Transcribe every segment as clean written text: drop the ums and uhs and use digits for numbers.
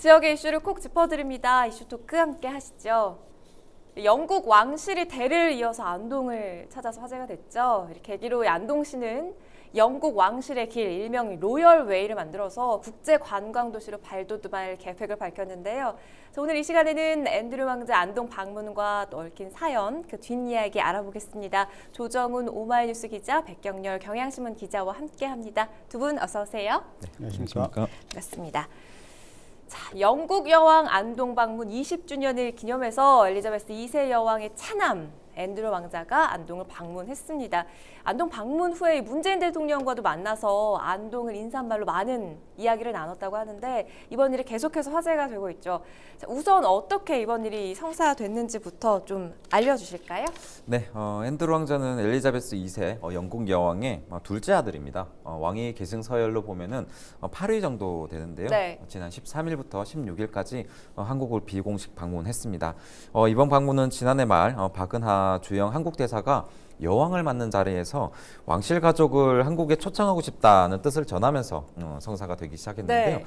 지역의 이슈를 콕 짚어드립니다. 이슈 토크 함께 하시죠. 영국 왕실이 대를 이어서 안동을 찾아서 화제가 됐죠. 이 계기로 안동시는 영국 왕실의 길, 일명 로열 웨이를 만들어서 국제 관광 도시로 발돋움할 계획을 밝혔는데요. 오늘 이 시간에는 앤드류 왕자 안동 방문과 또 얽힌 사연, 그 뒷이야기 알아보겠습니다. 조정훈 오마이뉴스 기자, 백경렬 경향신문 기자와 함께합니다. 두 분 어서 오세요. 네, 안녕하십니까. 반갑습니다. 자, 영국 여왕 안동 방문 20주년을 기념해서 엘리자베스 2세 여왕의 차남 앤드류 왕자가 안동을 방문했습니다. 안동 방문 후에 문재인 대통령과도 만나서 안동을 인사말로 많은 이야기를 나눴다고 하는데 이번 일이 계속해서 화제가 되고 있죠. 자, 우선 어떻게 이번 일이 성사됐는지부터 좀 알려주실까요? 네, 앤드루 왕자는 엘리자베스 2세 영국 여왕의 둘째 아들입니다. 왕위 계승 서열로 보면은 8위 정도 되는데요. 네. 지난 13일부터 16일까지 한국을 비공식 방문했습니다. 이번 방문은 지난해 말 박은하 주영 한국 대사가 여왕을 맡는 자리에서 왕실 가족을 한국에 초청하고 싶다는 뜻을 전하면서 성사가 되기 시작했는데요. 네.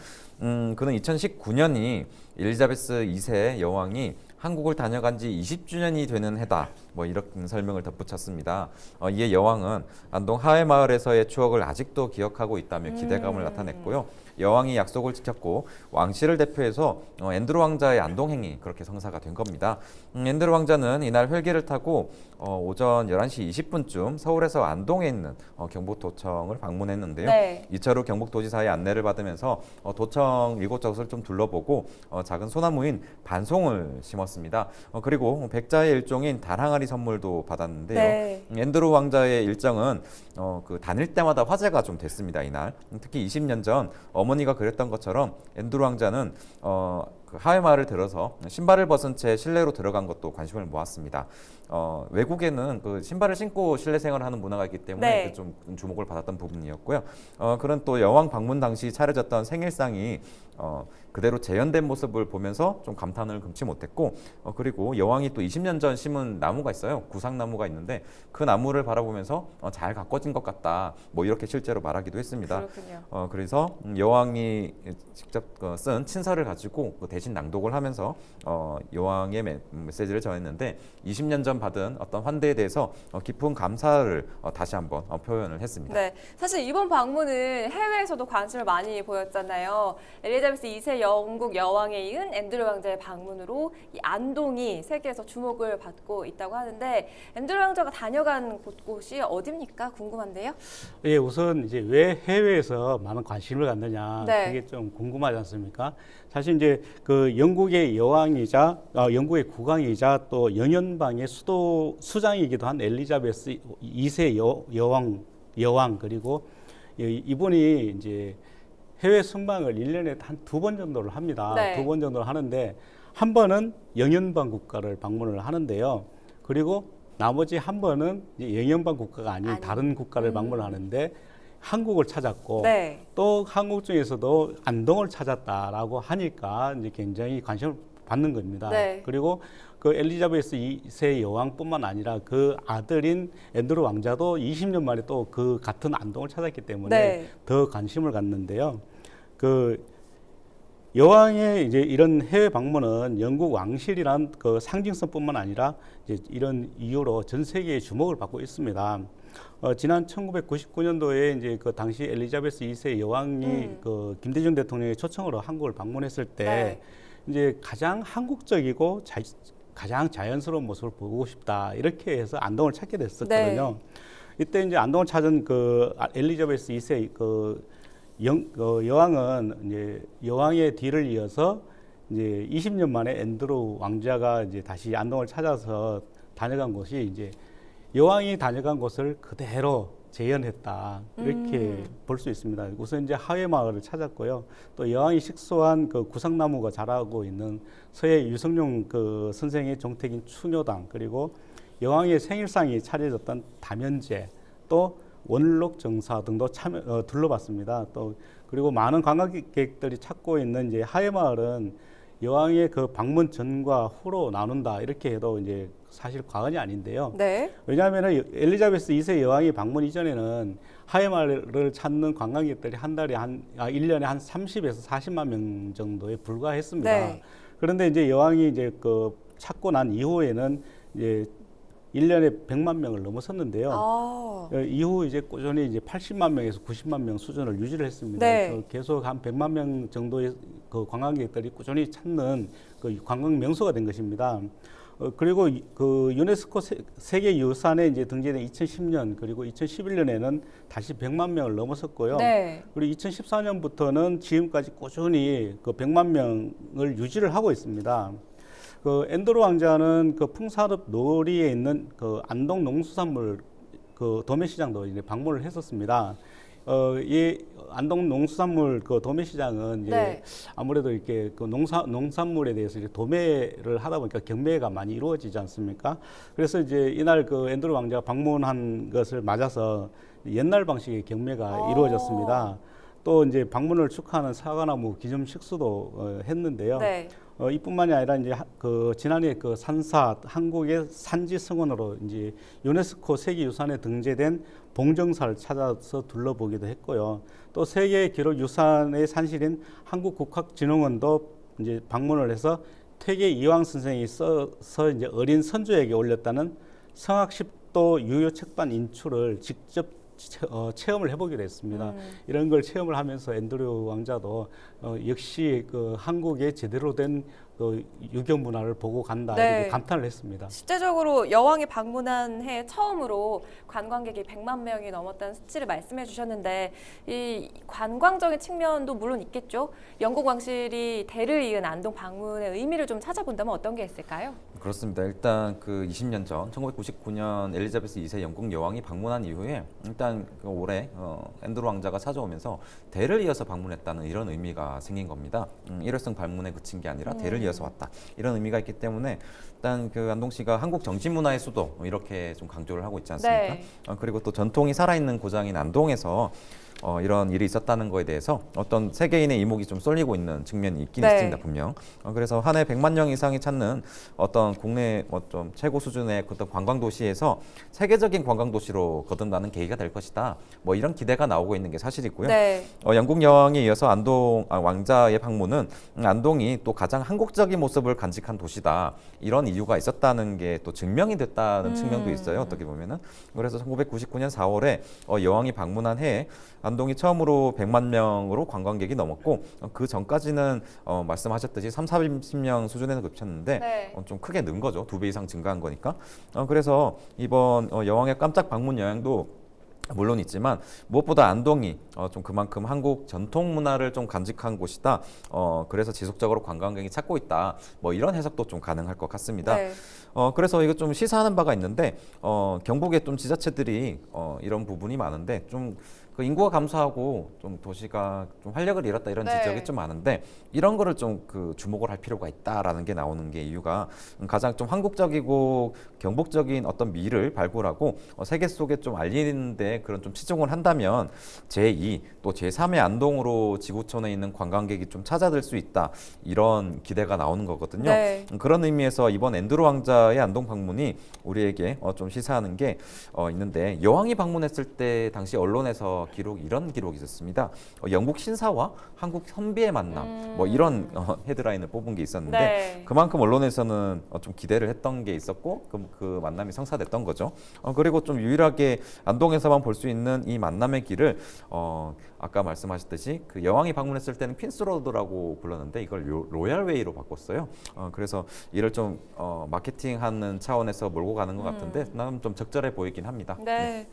그는 2019년이 엘리자베스 2세 여왕이 한국을 다녀간 지 20주년이 되는 해다. 이런 설명을 덧붙였습니다. 이에 여왕은 안동 하회마을에서의 추억을 아직도 기억하고 있다며 기대감을 나타냈고요. 여왕이 약속을 지켰고 왕실을 대표해서 앤드루 왕자의 안동행이 그렇게 성사가 된 겁니다. 앤드루 왕자는 이날 헬기를 타고 오전 11시 20분쯤 서울에서 안동에 있는 경북도청을 방문했는데요. 네. 이철우 경북도지사의 안내를 받으면서 도청 이곳저곳을 좀 둘러보고 작은 소나무인 반송을 심었습니다. 그리고 백자의 일종인 다랑아리 선물도 받았는데요. 네. 앤드루 왕자의 일정은 그 다닐 때마다 화제가 좀 됐습니다. 이날 특히 20년 전 어머니가 그랬던 것처럼 앤드루 왕자는 그 하회마을을 들어서 신발을 벗은 채 실내로 들어간 것도 관심을 모았습니다. 외국에는 그 신발을 신고 실내 생활을 하는 문화가 있기 때문에 네. 좀 주목을 받았던 부분이었고요. 그런 또 여왕 방문 당시 차려졌던 생일상이 그대로 재현된 모습을 보면서 좀 감탄을 금치 못했고 그리고 여왕이 또 20년 전 심은 나무가 있어요. 구상나무가 있는데 그 나무를 바라보면서 잘 가꿔진 것 같다. 이렇게 실제로 말하기도 했습니다. 그렇군요. 그래서 여왕이 직접 쓴 친서를 가지고 대신 낭독을 하면서 여왕의 메시지를 전했는데 20년 전 받은 어떤 환대에 대해서 깊은 감사를 다시 한번 표현을 했습니다. 네, 사실 이번 방문은 해외에서도 관심을 많이 보였잖아요. 엘리자베스 2세 영국 여왕에 이은 앤드류 왕자의 방문으로 이 안동이 세계에서 주목을 받고 있다고 하는데 앤드류 왕자가 다녀간 곳이 어디입니까? 궁금한데요. 예, 우선 이제 왜 해외에서 많은 관심을 갖느냐 네. 그게 좀 궁금하지 않습니까? 사실 이제 그 영국의 여왕이자 영국의 국왕이자 또 영연방의 수장이기도 한 엘리자베스 2세 여왕 그리고 이분이 이제 해외 순방을 1년에 한 2번 정도를 합니다. 네. 2번 정도를 하는데 한 번은 영연방 국가를 방문을 하는데요. 그리고 나머지 한 번은 영연방 국가가 아닌 다른 국가를 방문을 하는데 한국을 찾았고 네. 또 한국 중에서도 안동을 찾았다라고 하니까 이제 굉장히 관심을 받는 겁니다. 네. 그리고 그 엘리자베스 2세 여왕뿐만 아니라 그 아들인 앤드루 왕자도 20년 만에 또 그 같은 안동을 찾았기 때문에 네. 더 관심을 갖는데요. 그 여왕의 이제 이런 해외 방문은 영국 왕실이란 그 상징성뿐만 아니라 이제 이런 이유로 전 세계의 주목을 받고 있습니다. 지난 1999년도에 이제 그 당시 엘리자베스 2세 여왕이 그 김대중 대통령의 초청으로 한국을 방문했을 때 네. 이제 가장 한국적이고 가장 자연스러운 모습을 보고 싶다 이렇게 해서 안동을 찾게 됐었거든요. 네. 이때 이제 안동을 찾은 그 엘리자베스 2세 그 여왕은 이제 여왕의 뒤를 이어서 이제 20년 만에 앤드루 왕자가 이제 다시 안동을 찾아서 다녀간 곳이 이제 여왕이 다녀간 곳을 그대로 재현했다 이렇게 볼 수 있습니다. 우선 이제 하회마을을 찾았고요. 또 여왕이 식소한 그 구상나무가 자라고 있는 서해 유성룡 그 선생의 종택인 추녀당 그리고 여왕의 생일상이 차려졌던 다면제 또 원록 정사 등도 둘러봤습니다. 또 그리고 많은 관광객들이 찾고 있는 이제 하회마을은 여왕의 그 방문 전과 후로 나눈다 이렇게 해도 이제 사실 과언이 아닌데요. 네. 왜냐하면은 엘리자베스 2세 여왕이 방문 이전에는 하회마을을 찾는 관광객들이 한 달에 1년에 한 30에서 40만 명 정도에 불과했습니다. 네. 그런데 이제 여왕이 이제 그 찾고 난 이후에는 이제 1년에 100만 명을 넘어섰는데요. 이후 이제 꾸준히 이제 80만 명에서 90만 명 수준을 유지를 했습니다. 네. 그래서 계속 한 100만 명 정도의 그 관광객들이 꾸준히 찾는 그 관광 명소가 된 것입니다. 그리고 그 유네스코 세계 유산에 이제 등재된 2010년 그리고 2011년에는 다시 100만 명을 넘어섰고요. 네. 그리고 2014년부터는 지금까지 꾸준히 그 100만 명을 유지를 하고 있습니다. 그 앤드루 왕자는 그 풍산읍 노리에 있는 그 안동 농수산물 그 도매시장도 이제 방문을 했었습니다. 이 안동 농수산물 그 도매시장은 이제 네. 아무래도 이렇게 그 농산물에 대해서 이제 도매를 하다 보니까 경매가 많이 이루어지지 않습니까? 그래서 이제 이날 그 앤드루 왕자가 방문한 것을 맞아서 옛날 방식의 경매가 이루어졌습니다. 또 이제 방문을 축하하는 사과나무 기념식수도 했는데요. 네. 이뿐만이 아니라 이제 그 지난해 그 산사 한국의 산지 성원으로 이제 유네스코 세계유산에 등재된 봉정사를 찾아서 둘러보기도 했고요. 또 세계 기록 유산의 산실인 한국국학진흥원도 이제 방문을 해서 퇴계 이황 선생이 써서 이제 어린 선조에게 올렸다는 성학십도 유효 책반 인출을 직접 체험을 해보기로 했습니다. 이런 걸 체험을 하면서 앤드류 왕자도 역시 그 한국의 제대로 된 그 유교 문화를 보고 간다 네. 이렇게 감탄을 했습니다. 실제적으로 여왕이 방문한 해 처음으로 관광객이 100만 명이 넘었다는 수치를 말씀해 주셨는데 이 관광적인 측면도 물론 있겠죠. 영국 왕실이 대를 이은 안동 방문의 의미를 좀 찾아본다면 어떤 게 있을까요? 그렇습니다. 일단 그 20년 전 1999년 엘리자베스 2세 영국 여왕이 방문한 이후에 일단 그 올해 앤드루 왕자가 찾아오면서 대를 이어서 방문했다는 이런 의미가 생긴 겁니다. 일회성 방문에 그친 게 아니라 대를 이어서 왔다. 이런 의미가 있기 때문에 일단 그 안동 씨가 한국 정치 문화의 수도 이렇게 좀 강조를 하고 있지 않습니까? 네. 그리고 또 전통이 살아있는 고장인 안동에서 이런 일이 있었다는 거에 대해서 어떤 세계인의 이목이 좀 쏠리고 있는 측면이 있긴 네. 있습니다, 분명. 그래서 한 해 100만 명 이상이 찾는 어떤 국내 좀 최고 수준의 어떤 관광 도시에서 세계적인 관광 도시로 거듭나는 계기가 될 것이다. 뭐 이런 기대가 나오고 있는 게 사실이고요. 네. 영국 여왕에 이어서 안동 왕자의 방문은 안동이 또 가장 한국적인 모습을 간직한 도시다. 이런 이유가 있었다는 게 또 증명이 됐다는 측면도 있어요. 어떻게 보면은. 그래서 1999년 4월에 여왕이 방문한 해에 안동이 처음으로 100만 명으로 관광객이 넘었고 그 전까지는 말씀하셨듯이 30-40명 수준에서 그쳤는데 네. 좀 크게 는 거죠. 2배 이상 증가한 거니까. 그래서 이번 여왕의 깜짝 방문 여행도 물론 있지만 무엇보다 안동이 좀 그만큼 한국 전통 문화를 좀 간직한 곳이다. 그래서 지속적으로 관광객이 찾고 있다. 뭐 이런 해석도 좀 가능할 것 같습니다. 네. 그래서 이거 좀 시사하는 바가 있는데 경북의 좀 지자체들이 이런 부분이 많은데 좀 그 인구가 감소하고 좀 도시가 좀 활력을 잃었다 이런 네. 지적이 좀 많은데 이런 거를 좀 그 주목을 할 필요가 있다라는 게 나오는 게 이유가 가장 좀 한국적이고 경북적인 어떤 미를 발굴하고 세계 속에 좀 알리는데 그런 좀 치중을 한다면 제2 또 제3의 안동으로 지구촌에 있는 관광객이 좀 찾아들 수 있다 이런 기대가 나오는 거거든요. 네. 그런 의미에서 이번 앤드루 왕자의 안동 방문이 우리에게 좀 시사하는 게 있는데 여왕이 방문했을 때 당시 언론에서 이런 기록이 있었습니다. 영국 신사와 한국 선비의 만남 뭐 이런 헤드라인을 뽑은 게 있었는데 네. 그만큼 언론에서는 좀 기대를 했던 게 있었고 그 만남이 성사됐던 거죠. 그리고 좀 유일하게 안동에서만 볼 수 있는 이 만남의 길을 아까 말씀하셨듯이 그 여왕이 방문했을 때는 퀸스로드라고 불렀는데 이걸 로얄웨이로 바꿨어요. 그래서 이를 좀 마케팅하는 차원에서 몰고 가는 것 같은데 나는 좀 적절해 보이긴 합니다. 네.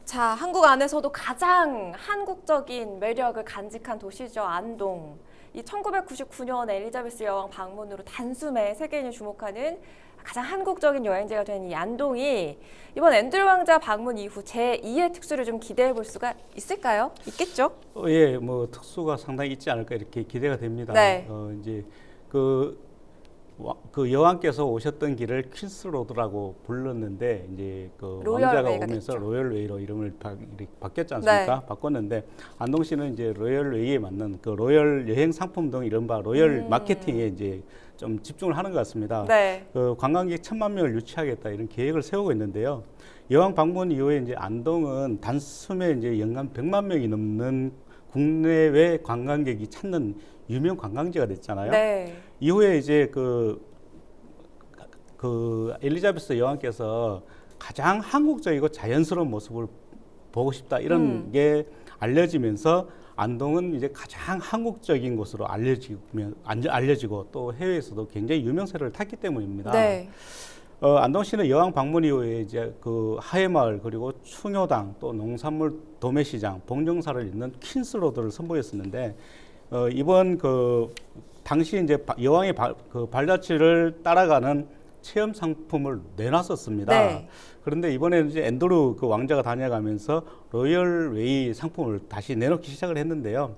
자, 한국 안에서도 가장 한국적인 매력을 간직한 도시죠, 안동. 이 1999년 엘리자베스 여왕 방문으로 단숨에 세계인이 주목하는 가장 한국적인 여행지가 된 이 안동이 이번 앤드루 왕자 방문 이후 제2의 특수를 좀 기대해 볼 수가 있을까요? 있겠죠? 예, 뭐 특수가 상당히 있지 않을까 이렇게 기대가 됩니다. 네. 이제 그 그 여왕께서 오셨던 길을 퀸스 로드라고 불렀는데 이제 그 로열 왕자가 웨이가 오면서 됐죠. 로열 웨이로 이름을 이렇게 바뀌었지 않습니까? 네. 바꿨는데 안동시는 이제 로열 웨이에 맞는 그 로열 여행 상품 등 이른바 로열 마케팅에 이제 좀 집중을 하는 것 같습니다. 네. 그 관광객 1,000만 명을 유치하겠다 이런 계획을 세우고 있는데요. 여왕 방문 이후에 이제 안동은 단숨에 이제 연간 100만 명이 넘는 국내외 관광객이 찾는 유명 관광지가 됐잖아요. 네. 이후에 이제 그 엘리자베스 여왕께서 가장 한국적이고 자연스러운 모습을 보고 싶다 이런 게 알려지면서 안동은 이제 가장 한국적인 곳으로 알려지고 또 해외에서도 굉장히 유명세를 탔기 때문입니다. 네. 안동시는 여왕 방문 이후에 이제 그 하회마을 그리고 충효당 또 농산물 도매시장 봉정사를 잇는 퀸스로드를 선보였었는데 이번 그 당시 이제 여왕의 그 발자취를 따라가는 체험 상품을 내놨었습니다. 네. 그런데 이번에는 이제 앤드루 그 왕자가 다녀가면서 로열 웨이 상품을 다시 내놓기 시작을 했는데요.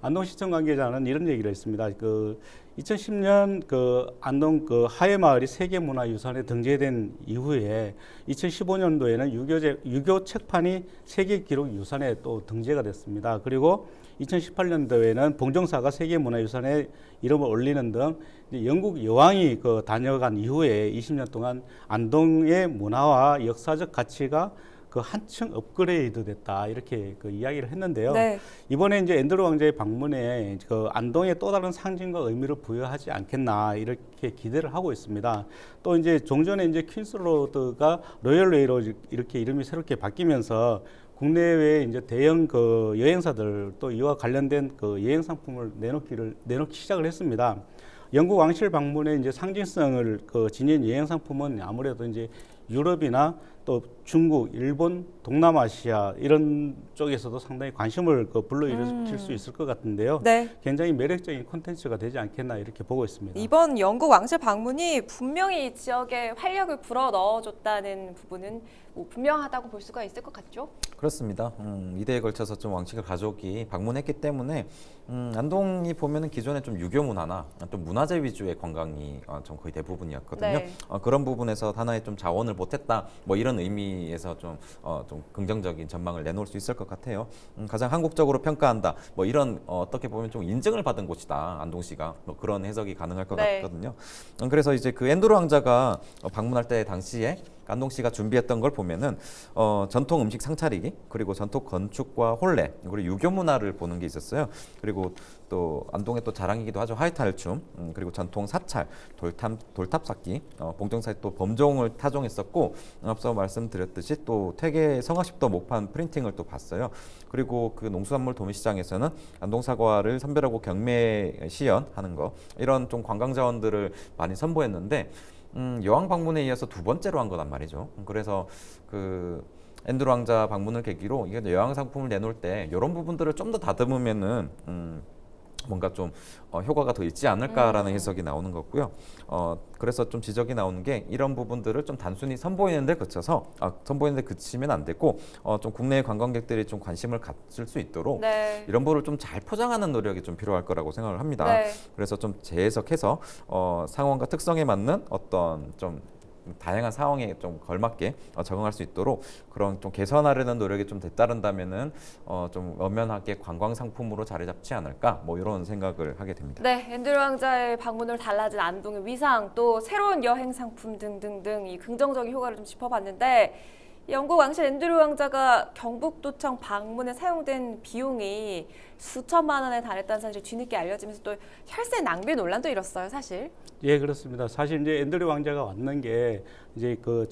안동시청 관계자는 이런 얘기를 했습니다. 그 2010년 그 안동 그 하회마을이 세계문화유산에 등재된 이후에 2015년도에는 유교 책판이 세계기록유산에 또 등재가 됐습니다. 그리고 2018년도에는 봉정사가 세계문화유산에 이름을 올리는 등 이제 영국 여왕이 그 다녀간 이후에 20년 동안 안동의 문화와 역사적 가치가 그 한층 업그레이드 됐다 이렇게 그 이야기를 했는데요. 네. 이번에 이제 앤드루 왕자의 방문에 그 안동에 또 다른 상징과 의미를 부여하지 않겠나 이렇게 기대를 하고 있습니다. 또 이제 종전에 이제 퀸스로드가 로열웨이로 이렇게 이름이 새롭게 바뀌면서 국내외 이제 대형 그 여행사들 또 이와 관련된 그 여행 상품을 내놓기 시작을 했습니다. 영국 왕실 방문의 이제 상징성을 그 지닌 여행 상품은 아무래도 이제 유럽이나 또 중국, 일본, 동남아시아 이런 쪽에서도 상당히 관심을 그 불러일으킬 수 있을 것 같은데요. 네. 굉장히 매력적인 콘텐츠가 되지 않겠나 이렇게 보고 있습니다. 이번 영국 왕실 방문이 분명히 이 지역에 활력을 불어 넣어줬다는 부분은 뭐 분명하다고 볼 수가 있을 것 같죠? 그렇습니다. 2대에 걸쳐서 좀 왕실 가족이 방문했기 때문에 안동이 보면은 기존에 좀 유교 문화나 좀 문화재 위주의 관광이 좀 거의 대부분이었거든요. 네. 그런 부분에서 하나의 좀 자원을 보탰다 뭐 이런 의미에서 좀 긍정적인 전망을 내놓을 수 있을 것 같아요. 가장 한국적으로 평가한다 뭐 이런 어떻게 보면 좀 인증을 받은 곳이다 안동시가 뭐 그런 해석이 가능할 것 네. 같거든요. 그래서 이제 그 앤드루 왕자가 방문할 때 당시에 안동시가 준비했던 걸 보면은 전통 음식 상차리기 그리고 전통 건축과 혼례 그리고 유교 문화를 보는 게 있었어요. 그리고 또 안동의 또 자랑이기도 하죠. 하이탈춤 그리고 전통 사찰 돌탑 쌓기 봉정사에 또 범종을 타종했었고 앞서 말씀드렸듯이 또 퇴계 성화십도 목판 프린팅을 또 봤어요. 그리고 그 농수산물 도매시장에서는 안동 사과를 선별하고 경매 시연하는 거 이런 좀 관광 자원들을 많이 선보였는데 여왕 방문에 이어서 두 번째로 한 거란 말이죠. 그래서 그 앤드루 왕자 방문을 계기로 이게 여왕 상품을 내놓을 때 이런 부분들을 좀 더 다듬으면은 뭔가 좀 효과가 더 있지 않을까라는 해석이 나오는 거고요. 그래서 좀 지적이 나오는 게 이런 부분들을 좀 단순히 선보이는데 그치면 안 되고 좀 국내 관광객들이 좀 관심을 갖을 수 있도록 네. 이런 부분을 좀 잘 포장하는 노력이 좀 필요할 거라고 생각을 합니다. 네. 그래서 좀 재해석해서 상황과 특성에 맞는 어떤 좀 다양한 상황에 좀 걸맞게 적응할 수 있도록 그런 좀 개선하려는 노력이 좀 뒤따른다면은 좀 엄연하게 관광 상품으로 자리 잡지 않을까 뭐 이런 생각을 하게 됩니다. 네, 앤드루 왕자의 방문으로 달라진 안동의 위상, 또 새로운 여행 상품 등등등 이 긍정적인 효과를 좀 짚어봤는데 영국 왕실 앤드루 왕자가 경북도청 방문에 사용된 비용이 수천만 원에 달했다는 사실이 뒤늦게 알려지면서 또 혈세 낭비 논란도 일었어요, 사실. 예, 그렇습니다. 사실 이제 앤드류 왕자가 왔는 게 이제 그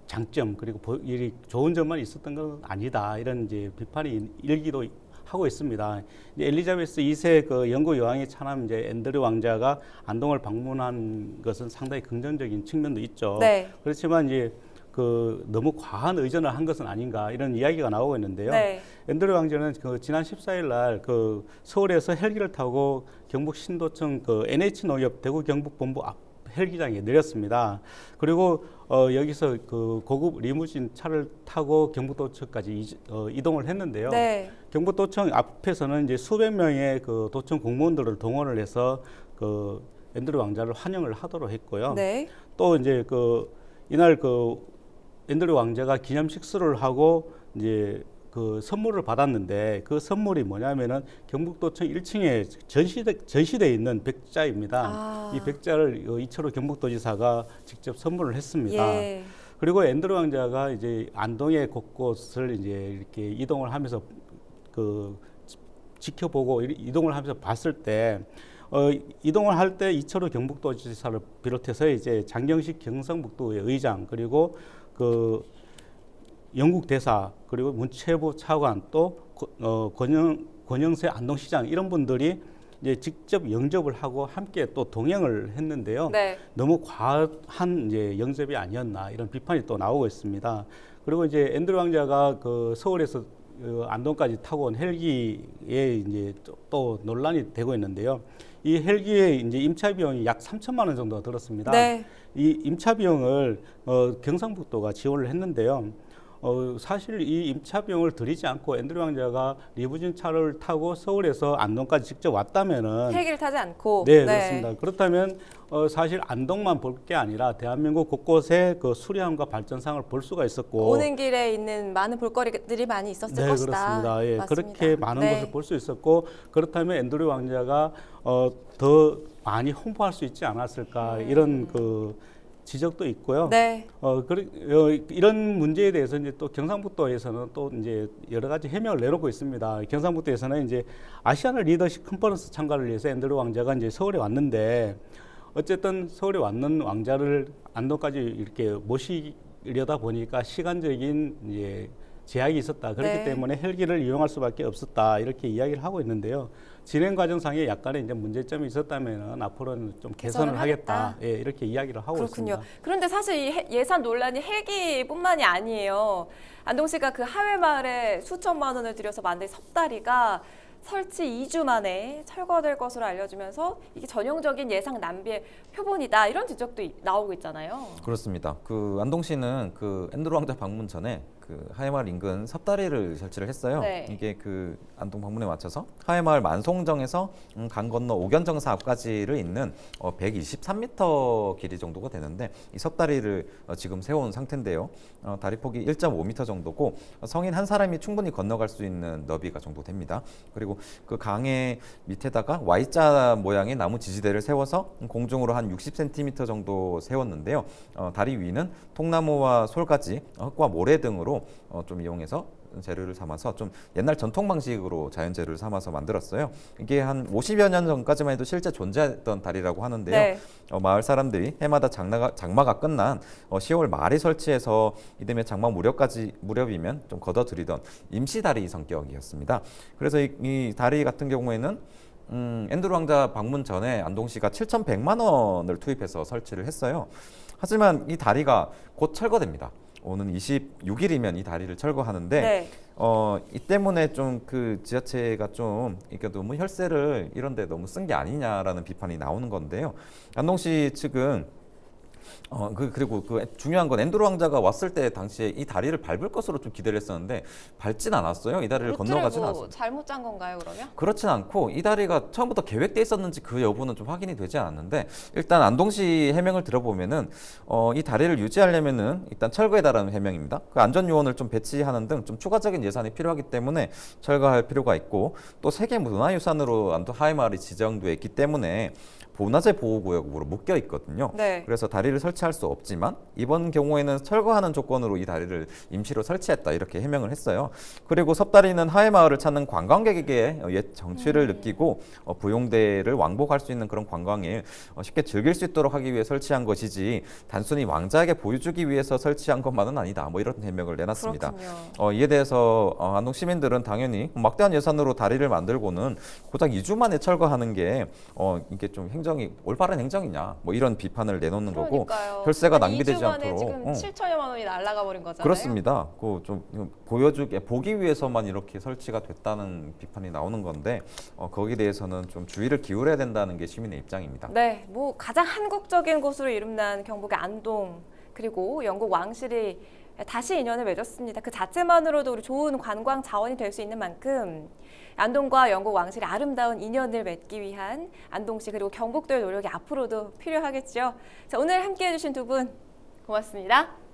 장점 그리고 이 좋은 점만 있었던 건 아니다 이런 이제 비판이 일기도 하고 있습니다. 이제 엘리자베스 2세 그 영국 여왕의 차남 이제 앤드류 왕자가 안동을 방문한 것은 상당히 긍정적인 측면도 있죠. 네. 그렇지만 이제 그 너무 과한 의전을 한 것은 아닌가 이런 이야기가 나오고 있는데요. 네. 앤드류 왕자는 그 지난 14일 날 그 서울에서 헬기를 타고 경북 신도청 그 NH농협 대구 경북본부 앞 헬기장에 내렸습니다. 그리고 여기서 그 고급 리무진 차를 타고 경북도청까지 이동을 했는데요. 네. 경북도청 앞에서는 이제 수백 명의 그 도청 공무원들을 동원을 해서 그 앤드류 왕자를 환영을 하도록 했고요. 네. 또 이제 이날 앤드류 왕자가 기념식 수를 하고 이제 그 선물을 받았는데 그 선물이 뭐냐면은 경북도청 1층에 전시돼 있는 백자입니다. 아. 이 백자를 이철호 경북도지사가 직접 선물을 했습니다. 예. 그리고 앤드류 왕자가 이제 안동의 곳곳을 이제 이렇게 이동을 하면서 지켜보고 이동을 하면서 봤을 때 이동을 할 때 이철호 경북도지사를 비롯해서 이제 장경식 경상북도의 의장 그리고 영국 대사 그리고 문체부 차관 또 권영세 안동시장 이런 분들이 이제 직접 영접을 하고 함께 또 동행을 했는데요. 네. 너무 과한 이제 영접이 아니었나 이런 비판이 또 나오고 있습니다. 그리고 이제 앤드류 왕자가 서울에서 안동까지 타고 온 헬기에 이제 또 논란이 되고 있는데요. 이 헬기의 이제 임차 비용이 약 3천만 원 정도가 들었습니다. 네. 이 임차 비용을 경상북도가 지원을 했는데요. 사실 이 임차 비용을 들이지 않고 앤드류 왕자가 리무진 차를 타고 서울에서 안동까지 직접 왔다면은 헬기를 타지 않고. 네, 그렇습니다. 그렇다면 사실 안동만 볼 게 아니라 대한민국 곳곳에 수리함과 발전상을 볼 수가 있었고 오는 길에 있는 많은 볼거리들이 많이 있었을 네, 것이다. 그렇습니다. 예, 맞습니다. 그렇게 많은 네. 것을 볼 수 있었고 그렇다면 앤드류 왕자가 더 많이 홍보할 수 있지 않았을까 이런 지적도 있고요. 네. 이런 문제에 대해서 이제 또 경상북도에서는 또 이제 여러 가지 해명을 내놓고 있습니다. 경상북도에서는 이제 아시아나 리더십 컨퍼런스 참가를 위해서 앤드류 왕자가 이제 서울에 왔는데 어쨌든 서울에 왔는 왕자를 안동까지 이렇게 모시려다 보니까 시간적인 이제 제약이 있었다. 그렇기 네. 때문에 헬기를 이용할 수밖에 없었다. 이렇게 이야기를 하고 있는데요. 진행 과정상에 약간의 이제 문제점이 있었다면 앞으로는 좀 개선을 하겠다. 예, 이렇게 이야기를 하고 그렇군요. 있습니다. 그런데 사실 이 예산 논란이 헬기뿐만이 아니에요. 안동시가 그 하회마을에 수천만 원을 들여서 만든 섭다리가 설치 2주 만에 철거될 것으로 알려지면서 이게 전형적인 예산 낭비의 표본이다 이런 지적도 나오고 있잖아요. 그렇습니다. 안동시는 앤드류 왕자 방문 전에 하회마을 인근 섭다리를 설치를 했어요. 네. 이게 안동 방문에 맞춰서 하회마을 만송정에서 강 건너 옥연정사 앞까지를 잇는 123m 길이 정도가 되는데 이 섭다리를 지금 세워온 상태인데요. 다리 폭이 1.5m 정도고 성인 한 사람이 충분히 건너갈 수 있는 너비가 정도 됩니다. 그리고 그 강의 밑에다가 Y자 모양의 나무 지지대를 세워서 공중으로 한 60cm 정도 세웠는데요. 다리 위는 통나무와 솔가지, 흙과 모래 등으로 좀 이용해서 재료를 삼아서 좀 옛날 전통 방식으로 자연 재료를 삼아서 만들었어요. 이게 한 50여 년 전까지만 해도 실제 존재했던 다리라고 하는데요. 네. 마을 사람들이 해마다 장마가 끝난 10월 말에 설치해서 이듬해 장마 무렵이면 좀 걷어들이던 임시 다리 성격이었습니다. 그래서 이 다리 같은 경우에는 앤드류 왕자 방문 전에 안동시가 7,100만 원을 투입해서 설치를 했어요. 하지만 이 다리가 곧 철거됩니다. 오는 26일이면 이 다리를 철거하는데 네. 이 때문에 좀 지자체가 좀 이게 너무 혈세를 이런데 너무 쓴 게 아니냐라는 비판이 나오는 건데요. 안동시 측은 그리고 중요한 건 앤드류 왕자가 왔을 때 당시에 이 다리를 밟을 것으로 좀 기대를 했었는데 밟진 않았어요. 이 다리를 건너가진 않았어요. 잘못 짠 건가요, 그러면? 그렇진 않고 이 다리가 처음부터 계획돼 있었는지 그 여부는 좀 확인이 되지 않았는데 일단 안동시 해명을 들어보면은 이 다리를 유지하려면은 일단 철거해달라는 해명입니다. 안전 요원을 좀 배치하는 등 좀 추가적인 예산이 필요하기 때문에 철거할 필요가 있고 또 세계 문화유산으로 안동 하회마을이 지정돼 있기 때문에 문화재 보호구역으로 묶여 있거든요. 네. 그래서 다리를 설치할 수 없지만 이번 경우에는 철거하는 조건으로 이 다리를 임시로 설치했다 이렇게 해명을 했어요. 그리고 섭다리는 하회마을을 찾는 관광객에게 옛 정취를 느끼고 부용대를 왕복할 수 있는 그런 관광을 쉽게 즐길 수 있도록 하기 위해 설치한 것이지 단순히 왕자에게 보여주기 위해서 설치한 것만은 아니다. 이런 해명을 내놨습니다. 이에 대해서 안동 시민들은 당연히 막대한 예산으로 다리를 만들고는 고작 2주 만에 철거하는 게 이게 좀 올바른 행정이냐 이런 비판을 내놓는 거고 혈세가 낭비되지 2주 만에 않도록 지금 7천여만 원이 날아가 버린 거잖아요. 그렇습니다. 좀 보기 위해서만 이렇게 설치가 됐다는 비판이 나오는 건데 거기에 대해서는 좀 주의를 기울여야 된다는 게 시민의 입장입니다. 네, 가장 한국적인 곳으로 이름난 경북의 안동 그리고 영국 왕실이 다시 인연을 맺었습니다. 그 자체만으로도 우리 좋은 관광 자원이 될 수 있는 만큼 안동과 영국 왕실의 아름다운 인연을 맺기 위한 안동시 그리고 경북도의 노력이 앞으로도 필요하겠죠. 자, 오늘 함께해 주신 두 분 고맙습니다.